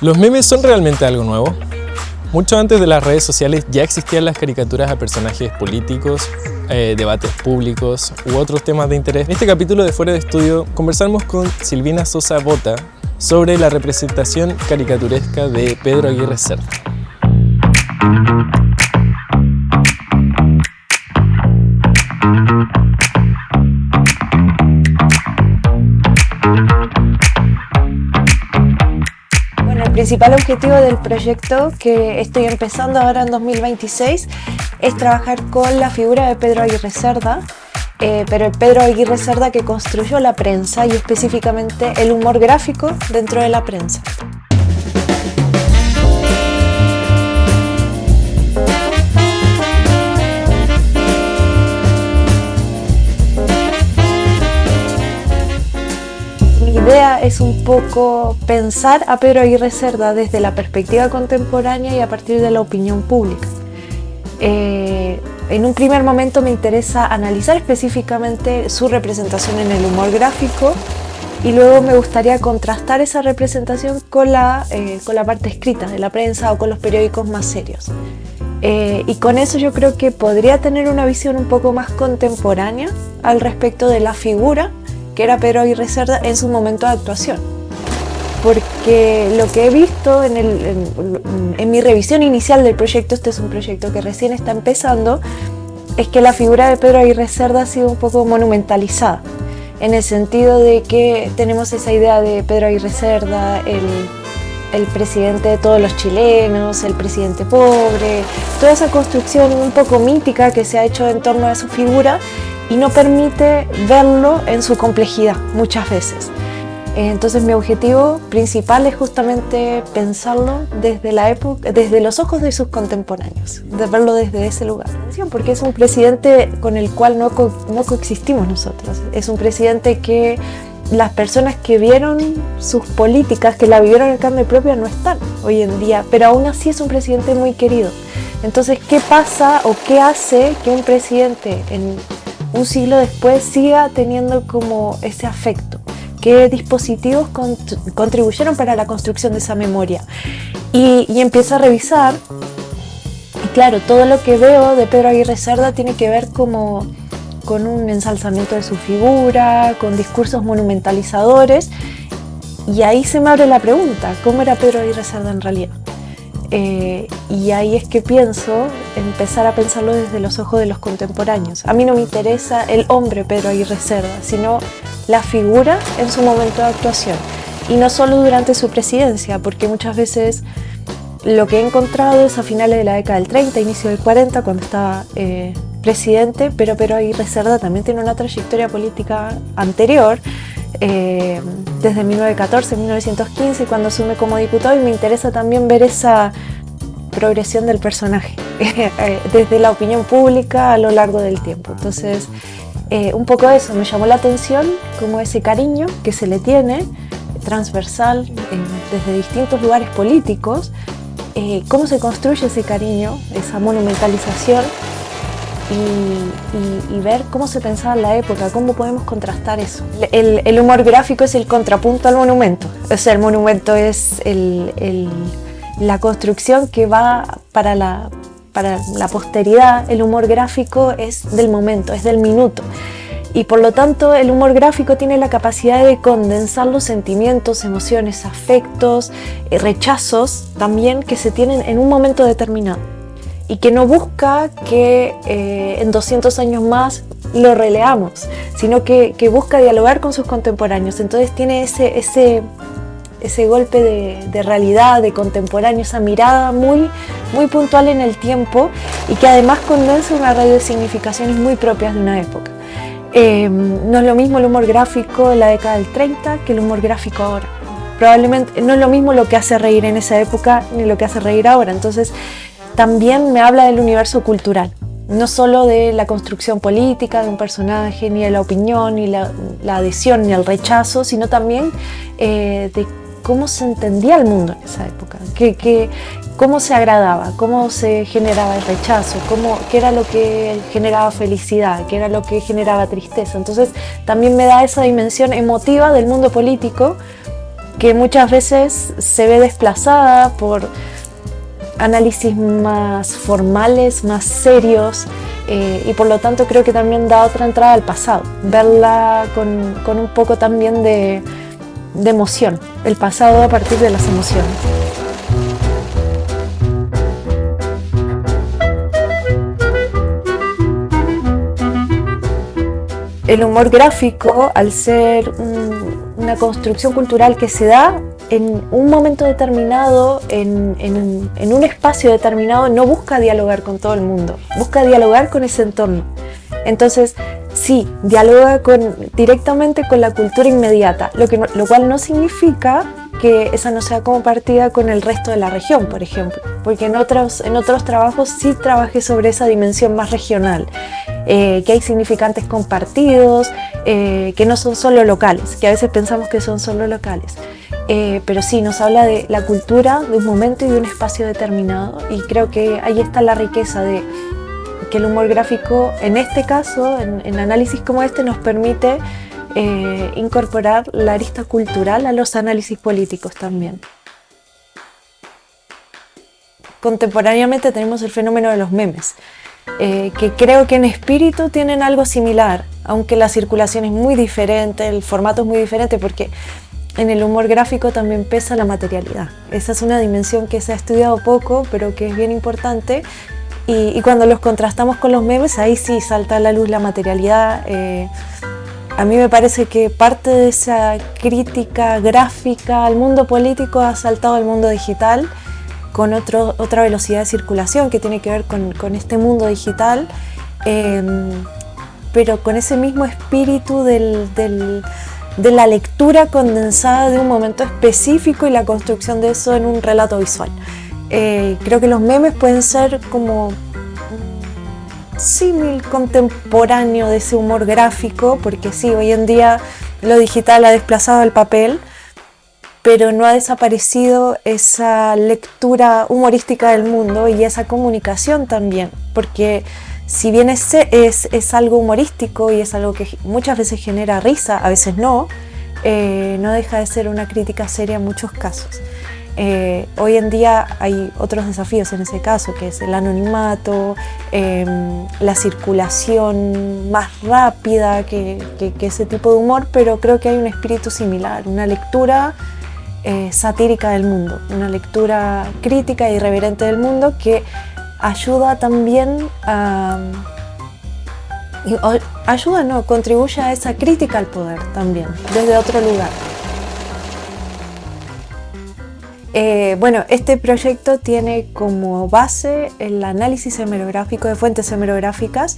¿Los memes son realmente algo nuevo? Mucho antes de las redes sociales ya existían las caricaturas a personajes políticos, debates públicos u otros temas de interés. En este capítulo de Fuera de Estudio conversamos con Silvina Sosa Bota sobre la representación caricaturesca de Pedro Aguirre Cerda. El principal objetivo del proyecto que estoy empezando ahora en 2026 es trabajar con la figura de Pedro Aguirre Cerda, pero el Pedro Aguirre Cerda que construyó la prensa y específicamente el humor gráfico dentro de la prensa. Mi idea es un poco pensar a Pedro Aguirre Cerda desde la perspectiva contemporánea y a partir de la opinión pública. En un primer momento me interesa analizar específicamente su representación en el humor gráfico y luego me gustaría contrastar esa representación con la parte escrita de la prensa o con los periódicos más serios. Y con eso yo creo que podría tener una visión un poco más contemporánea al respecto de la figura que era Pedro Aguirre Cerda en su momento de actuación. Porque lo que he visto en mi revisión inicial del proyecto, este es un proyecto que recién está empezando, es que la figura de Pedro Aguirre Cerda ha sido un poco monumentalizada, en el sentido de que tenemos esa idea de Pedro Aguirre Cerda, el presidente de todos los chilenos, el presidente pobre, toda esa construcción un poco mítica que se ha hecho en torno a su figura, y no permite verlo en su complejidad muchas veces. Entonces mi objetivo principal es justamente pensarlo desde los ojos de sus contemporáneos, de verlo desde ese lugar. Porque es un presidente con el cual no coexistimos nosotros. Es un presidente que las personas que vieron sus políticas, que la vivieron en carne propia, no están hoy en día, pero aún así es un presidente muy querido. Entonces, ¿qué pasa o qué hace que un presidente en un siglo después siga teniendo como ese afecto? ¿Qué dispositivos contribuyeron para la construcción de esa memoria? Y empiezo a revisar, y claro, todo lo que veo de Pedro Aguirre Cerda tiene que ver como con un ensalzamiento de su figura, con discursos monumentalizadores, y ahí se me abre la pregunta, ¿cómo era Pedro Aguirre Cerda en realidad? Y ahí es que empezar a pensarlo desde los ojos de los contemporáneos. A mí no me interesa el hombre Pedro Aguirre Cerda, sino la figura en su momento de actuación. Y no solo durante su presidencia, porque muchas veces lo que he encontrado es a finales de la década del 30, inicio del 40, cuando estaba presidente, pero Pedro Aguirre Cerda también tiene una trayectoria política anterior, desde 1914, 1915, cuando asume como diputado, y me interesa también ver esa progresión del personaje desde la opinión pública a lo largo del tiempo. Entonces, un poco eso me llamó la atención, como ese cariño que se le tiene transversal desde distintos lugares políticos, cómo se construye ese cariño, esa monumentalización, y ver cómo se pensaba en la época, cómo podemos contrastar eso. El humor gráfico es el contrapunto al monumento, o sea, el monumento es la construcción que va para la posteridad. El humor gráfico es del momento, es del minuto, y por lo tanto el humor gráfico tiene la capacidad de condensar los sentimientos, emociones, afectos, rechazos también que se tienen en un momento determinado, y que no busca que en 200 años más lo releamos, sino que busca dialogar con sus contemporáneos. Entonces tiene ese golpe de realidad, de contemporáneo, esa mirada muy, muy puntual en el tiempo, y que además condensa una red de significaciones muy propias de una época. No es lo mismo el humor gráfico en la década del 30 que el humor gráfico ahora. Probablemente no es lo mismo lo que hace reír en esa época ni lo que hace reír ahora. Entonces también me habla del universo cultural, no solo de la construcción política de un personaje, ni de la opinión, ni la adhesión, ni el rechazo, sino también de cómo se entendía el mundo en esa época, cómo se agradaba, cómo se generaba el rechazo, qué era lo que generaba felicidad, qué era lo que generaba tristeza. Entonces también me da esa dimensión emotiva del mundo político que muchas veces se ve desplazada por análisis más formales, más serios, y por lo tanto creo que también da otra entrada al pasado, verla con un poco también de emoción, el pasado a partir de las emociones. El humor gráfico, al ser una construcción cultural que se da en un momento determinado, en un espacio determinado, no busca dialogar con todo el mundo, busca dialogar con ese entorno. Entonces, sí, dialoga directamente con la cultura inmediata, lo cual no significa que esa no sea compartida con el resto de la región, por ejemplo, porque en otros trabajos sí trabajé sobre esa dimensión más regional, que hay significantes compartidos, que no son solo locales, que a veces pensamos que son solo locales, pero sí nos habla de la cultura, de un momento y de un espacio determinado, y creo que ahí está la riqueza de que el humor gráfico, en este caso, en análisis como este, nos permite incorporar la arista cultural a los análisis políticos también. Contemporáneamente tenemos el fenómeno de los memes, que creo que en espíritu tienen algo similar, aunque la circulación es muy diferente, el formato es muy diferente, porque en el humor gráfico también pesa la materialidad. Esa es una dimensión que se ha estudiado poco, pero que es bien importante, y cuando los contrastamos con los memes, ahí sí salta a la luz la materialidad. A mí me parece que parte de esa crítica gráfica al mundo político ha saltado al mundo digital con otra velocidad de circulación que tiene que ver con este mundo digital, pero con ese mismo espíritu de la lectura condensada de un momento específico y la construcción de eso en un relato visual. Creo que los memes pueden ser como símil contemporáneo de ese humor gráfico, porque sí, hoy en día lo digital ha desplazado el papel, pero no ha desaparecido esa lectura humorística del mundo y esa comunicación también, porque si bien es algo humorístico y es algo que muchas veces genera risa, a veces no deja de ser una crítica seria en muchos casos. Hoy en día hay otros desafíos en ese caso, que es el anonimato, la circulación más rápida que ese tipo de humor, pero creo que hay un espíritu similar, una lectura satírica del mundo, una lectura crítica e irreverente del mundo que ayuda también contribuye a esa crítica al poder también, desde otro lugar. Bueno, este proyecto tiene como base el análisis hemerográfico de fuentes hemerográficas.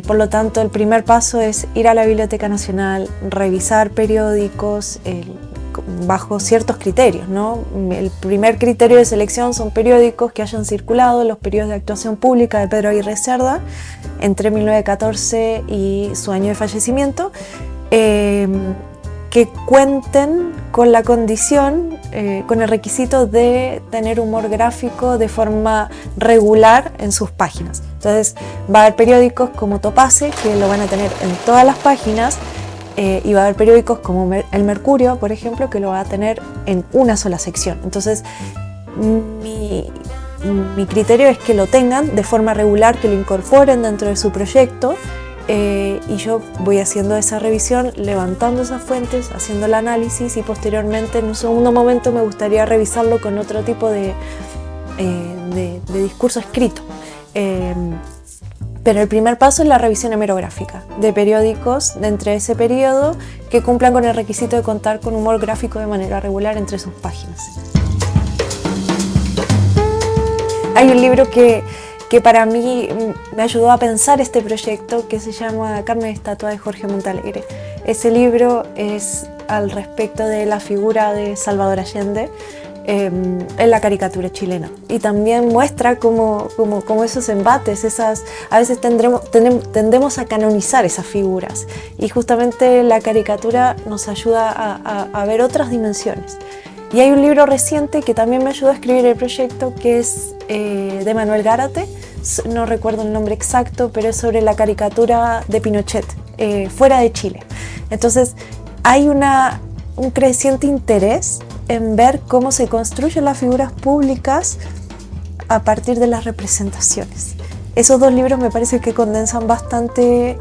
Por lo tanto, el primer paso es ir a la Biblioteca Nacional, revisar periódicos bajo ciertos criterios, ¿no? El primer criterio de selección son periódicos que hayan circulado, los periodos de actuación pública de Pedro Aguirre Cerda entre 1914 y su año de fallecimiento, que cuenten con la condición, con el requisito de tener humor gráfico de forma regular en sus páginas. Entonces va a haber periódicos como Topace, que lo van a tener en todas las páginas, y va a haber periódicos como El Mercurio, por ejemplo, que lo va a tener en una sola sección. Entonces mi criterio es que lo tengan de forma regular, que lo incorporen dentro de su proyecto, y yo voy haciendo esa revisión, levantando esas fuentes, haciendo el análisis, y posteriormente en un segundo momento me gustaría revisarlo con otro tipo de discurso escrito. Pero el primer paso es la revisión hemerográfica de periódicos de entre ese periodo que cumplan con el requisito de contar con humor gráfico de manera regular entre sus páginas. Hay un libro que para mí me ayudó a pensar este proyecto, que se llama Carne de Estatua, de Jorge Montalegre. Ese libro es al respecto de la figura de Salvador Allende en la caricatura chilena, y también muestra cómo esos embates, a veces tendemos a canonizar esas figuras, y justamente la caricatura nos ayuda a ver otras dimensiones. Y hay un libro reciente que también me ayudó a escribir el proyecto, que es de Manuel Gárate, no recuerdo el nombre exacto, pero es sobre la caricatura de Pinochet fuera de Chile. Entonces hay una un creciente interés en ver cómo se construyen las figuras públicas a partir de las representaciones. Esos dos libros me parece que condensan bastante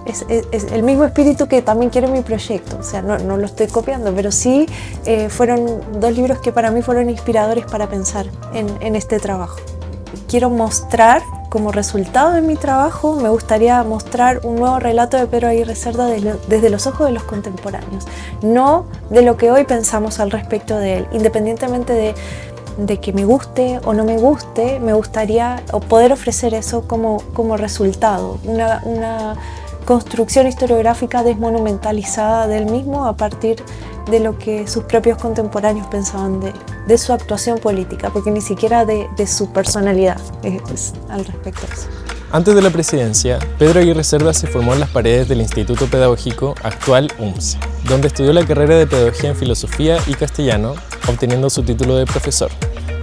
es el mismo espíritu que también quiero mi proyecto. O sea, no lo estoy copiando, pero sí fueron dos libros que para mí fueron inspiradores para pensar en este trabajo. Quiero mostrar, como resultado de mi trabajo, me gustaría mostrar un nuevo relato de Pedro Aguirre Cerda desde los ojos de los contemporáneos, no de lo que hoy pensamos al respecto de él, independientemente de que me guste o no me guste, me gustaría poder ofrecer eso como resultado, una construcción historiográfica desmonumentalizada del mismo a partir de lo que sus propios contemporáneos pensaban de su actuación política, porque ni siquiera de su personalidad al respecto de eso. Antes de la presidencia, Pedro Aguirre Cerda se formó en las paredes del Instituto Pedagógico, actual UMCE, donde estudió la carrera de Pedagogía en Filosofía y Castellano, obteniendo su título de profesor.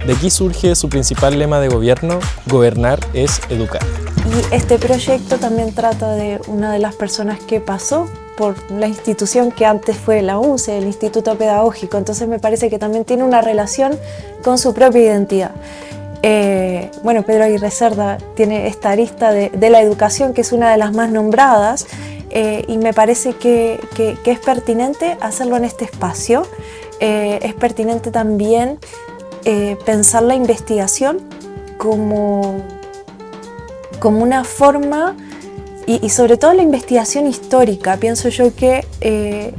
De aquí surge su principal lema de gobierno: gobernar es educar. Y este proyecto también trata de una de las personas que pasó por la institución que antes fue la UMCE, el Instituto Pedagógico, entonces me parece que también tiene una relación con su propia identidad. Bueno, Pedro Aguirre Cerda tiene esta arista de la educación, que es una de las más nombradas, y me parece que es pertinente hacerlo en este espacio. Es pertinente también pensar la investigación como una forma, y sobre todo la investigación histórica. Pienso yo que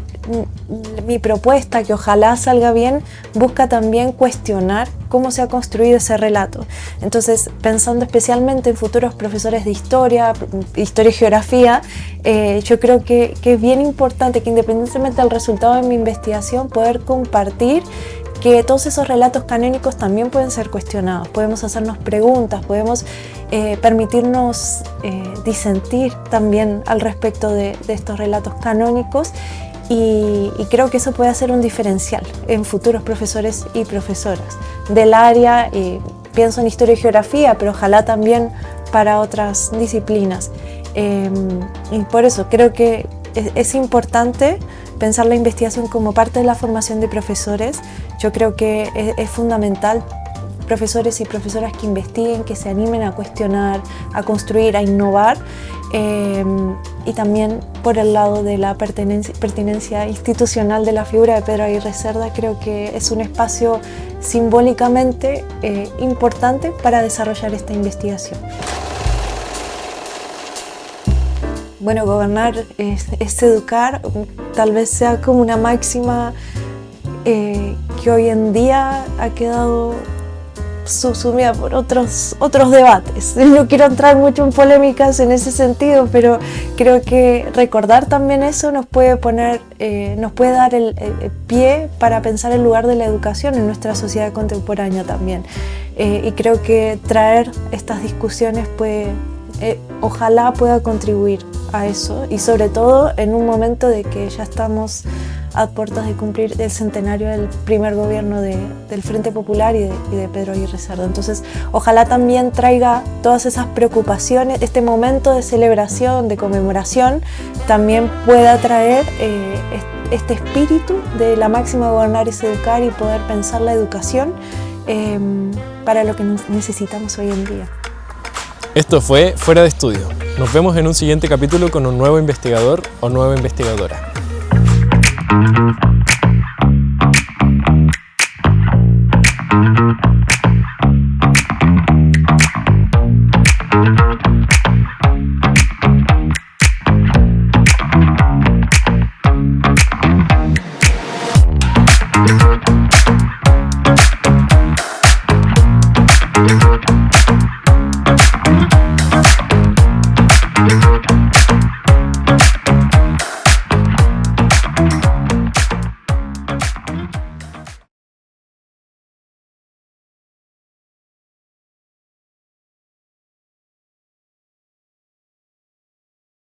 mi propuesta, que ojalá salga bien, busca también cuestionar cómo se ha construido ese relato. Entonces, pensando especialmente en futuros profesores de historia y geografía, yo creo que es bien importante que, independientemente del resultado de mi investigación, poder compartir que todos esos relatos canónicos también pueden ser cuestionados. Podemos hacernos preguntas, podemos permitirnos disentir también al respecto de estos relatos canónicos, y creo que eso puede hacer un diferencial en futuros profesores y profesoras del área. Pienso en historia y geografía, pero ojalá también para otras disciplinas. Y por eso creo que es importante pensar la investigación como parte de la formación de profesores. Yo creo que es fundamental profesores y profesoras que investiguen, que se animen a cuestionar, a construir, a innovar, y también por el lado de la pertinencia institucional de la figura de Pedro Aguirre Cerda. Creo que es un espacio simbólicamente importante para desarrollar esta investigación. Bueno, gobernar es educar, tal vez sea como una máxima que hoy en día ha quedado subsumida por otros debates. No quiero entrar mucho en polémicas en ese sentido, pero creo que recordar también eso nos puede dar el pie para pensar el lugar de la educación en nuestra sociedad contemporánea también. Y creo que traer estas discusiones ojalá pueda contribuir a eso, y sobre todo en un momento de que ya estamos a puertas de cumplir el centenario del primer gobierno del Frente Popular y de Pedro Aguirre Cerda. Entonces, ojalá también traiga todas esas preocupaciones, este momento de celebración, de conmemoración, también pueda traer este espíritu de la máxima gobernar es educar, y poder pensar la educación para lo que necesitamos hoy en día. Esto fue Fuera de Estudio. Nos vemos en un siguiente capítulo con un nuevo investigador o nueva investigadora.